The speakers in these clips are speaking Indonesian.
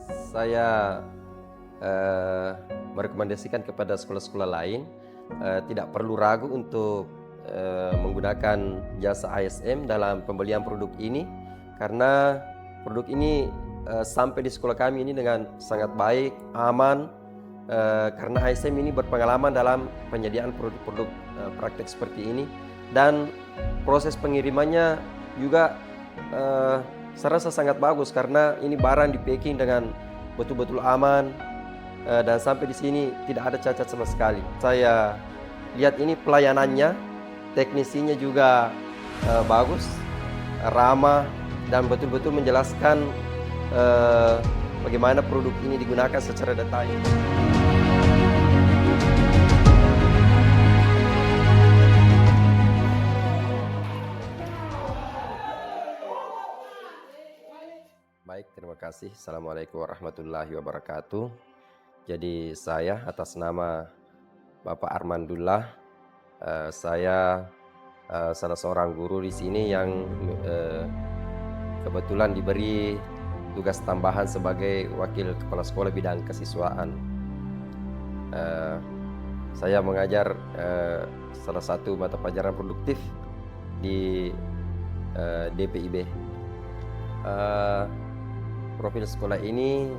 Saya eh, merekomendasikan kepada sekolah-sekolah lain tidak perlu ragu untuk menggunakan jasa ASM dalam pembelian produk ini, karena produk ini sampai di sekolah kami ini dengan sangat baik, aman, karena ASM ini berpengalaman dalam penyediaan produk-produk praktek seperti ini, dan proses pengirimannya juga saya rasa sangat bagus karena ini barang di packing dengan betul-betul aman, dan sampai di sini tidak ada cacat sama sekali. Saya lihat ini pelayanannya, teknisinya juga bagus, ramah, dan betul-betul menjelaskan bagaimana produk ini digunakan secara detail. Baik, terima kasih. Assalamualaikum warahmatullahi wabarakatuh. Jadi saya atas nama Bapak Armandullah, saya salah seorang guru di sini yang kebetulan diberi tugas tambahan sebagai wakil kepala sekolah bidang kesiswaan. Saya mengajar salah satu mata pelajaran produktif di DPIB. Profil sekolah ini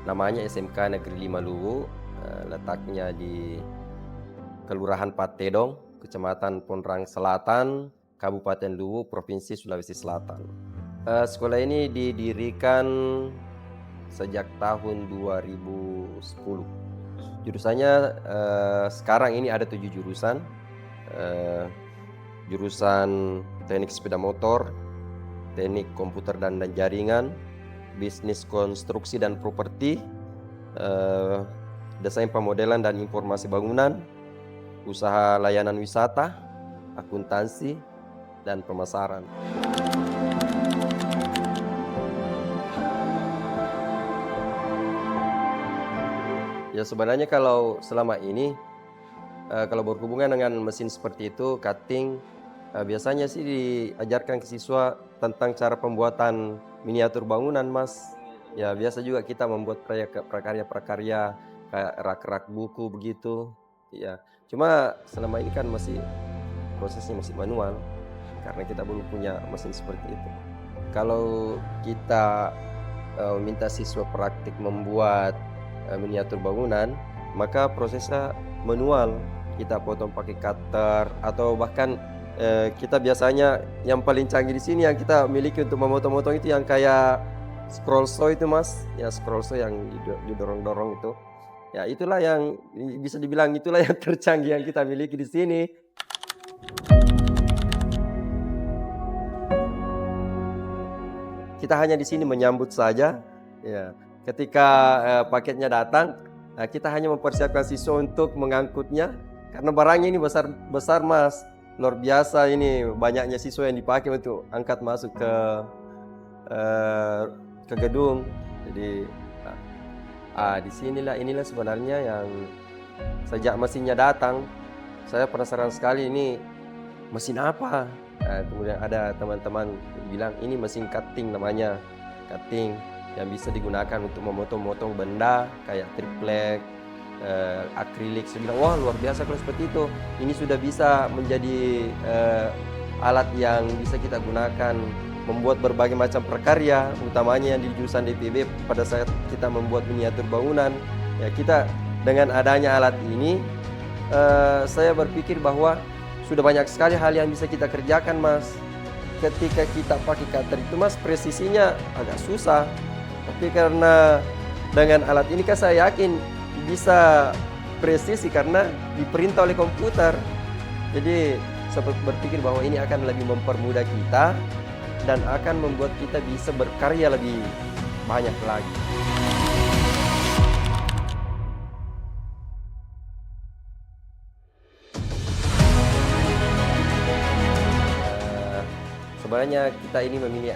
namanya SMK Negeri 5 Luwu, letaknya di Kelurahan Patedong, Kecamatan Pondrang Selatan, Kabupaten Luwu, Provinsi Sulawesi Selatan. Sekolah ini didirikan sejak tahun 2010. Jurusannya sekarang ini ada 7 jurusan. Jurusan teknik sepeda motor, teknik komputer dan jaringan, bisnis konstruksi dan properti, desain pemodelan dan informasi bangunan, usaha layanan wisata, akuntansi, dan pemasaran. Ya, sebenarnya kalau selama ini kalau berhubungan dengan mesin seperti itu, cutting, biasanya sih diajarkan ke siswa tentang cara pembuatan miniatur bangunan, Mas. Ya, biasa juga kita membuat prakarya-prakarya kayak rak-rak buku begitu. Ya, cuma selama ini kan prosesnya masih manual karena kita belum punya mesin seperti itu. Kalau kita minta siswa praktik membuat miniatur bangunan, maka prosesnya manual. Kita potong pakai cutter, atau bahkan kita biasanya yang paling canggih di sini yang kita miliki untuk memotong-motong itu yang kayak scroll saw itu, Mas. Ya, scroll saw yang didorong-dorong itu. Ya, itulah yang bisa dibilang itulah yang tercanggih yang kita miliki di sini. Kita hanya di sini menyambut saja. Ya, ketika paketnya datang, kita hanya mempersiapkan siswa untuk mengangkutnya karena barangnya ini besar, Mas. Luar biasa ini banyaknya siswa yang dipakai untuk angkat masuk ke gedung. Jadi inilah sebenarnya yang sejak mesinnya datang saya penasaran sekali, ini mesin apa. Kemudian ada teman-teman bilang ini mesin cutting, namanya cutting, yang bisa digunakan untuk memotong-motong benda kayak triplek, akrilik. Saya bilang, wah, luar biasa kalau seperti itu. Ini sudah bisa menjadi alat yang bisa kita gunakan membuat berbagai macam prakarya, utamanya yang di jurusan DPB pada saat kita membuat miniatur bangunan. Ya, kita dengan adanya alat ini, saya berpikir bahwa sudah banyak sekali hal yang bisa kita kerjakan, Mas. Ketika kita pakai cutter itu, Mas, presisinya agak susah. Tapi karena dengan alat ini kan saya yakin bisa presisi karena diperintah oleh komputer. Jadi saya berpikir bahwa ini akan lebih mempermudah kita dan akan membuat kita bisa berkarya lebih banyak lagi. Sebenarnya kita ini memilih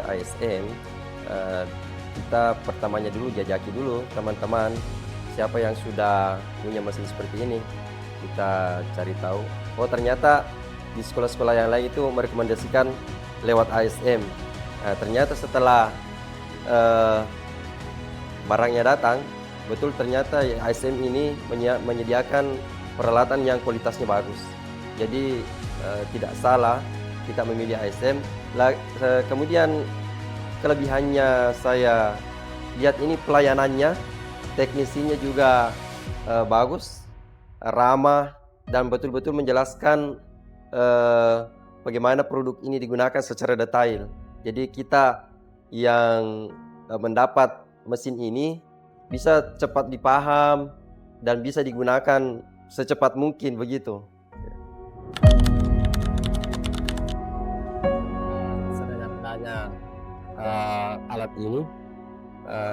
ASM, kita pertamanya dulu jajaki dulu teman-teman siapa yang sudah punya mesin seperti ini. Kita cari tahu, oh ternyata di sekolah-sekolah yang lain itu merekomendasikan lewat ASM. Ternyata setelah eee, barangnya datang, betul ternyata ASM ini menyediakan peralatan yang kualitasnya bagus. Jadi, tidak salah kita memilih ASM. Kemudian kelebihannya saya lihat ini pelayanannya, teknisinya juga, bagus, ramah, dan betul-betul menjelaskan, eee, bagaimana produk ini digunakan secara detail. Jadi kita yang, mendapat mesin ini bisa cepat dipaham dan bisa digunakan secepat mungkin begitu. Dengan adanya, alat ini,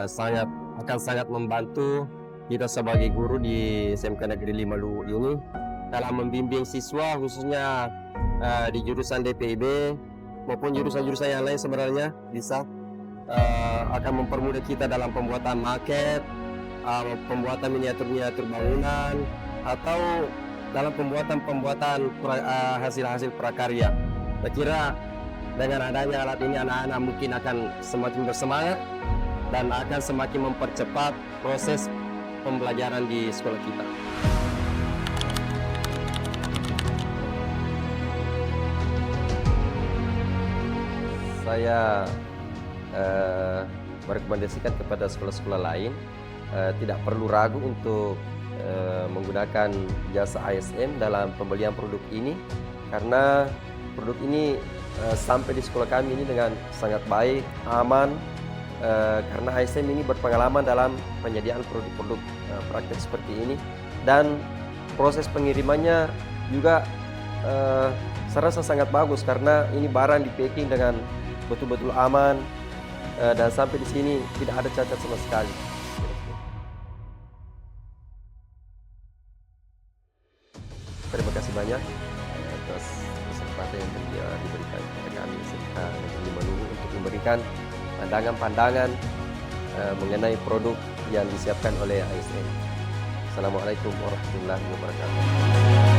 sangat membantu kita sebagai guru di SMK Negeri 5 Luwu ini dalam membimbing siswa khususnya, di jurusan DPIB maupun jurusan-jurusan yang lain sebenarnya bisa, akan mempermudah kita dalam pembuatan maket, pembuatan miniatur-miniatur bangunan, atau dalam pembuatan hasil-hasil prakarya. Saya kira dengan adanya alat ini anak-anak mungkin akan semakin bersemangat dan akan semakin mempercepat proses pembelajaran di sekolah kita. Saya merekomendasikan kepada sekolah-sekolah lain tidak perlu ragu untuk menggunakan jasa ASM dalam pembelian produk ini, karena produk ini sampai di sekolah kami ini dengan sangat baik, aman, karena ASM ini berpengalaman dalam penyediaan produk-produk praktek seperti ini, dan proses pengirimannya juga saya rasa sangat bagus karena ini barang di packing dengan betul-betul aman, dan sampai di sini tidak ada cacat sama sekali. Terima kasih banyak atas kesempatan yang diberikan kepada kami SMK Negeri 5 Luwu untuk memberikan pandangan-pandangan mengenai produk yang disiapkan oleh ASM. Assalamualaikum warahmatullahi wabarakatuh.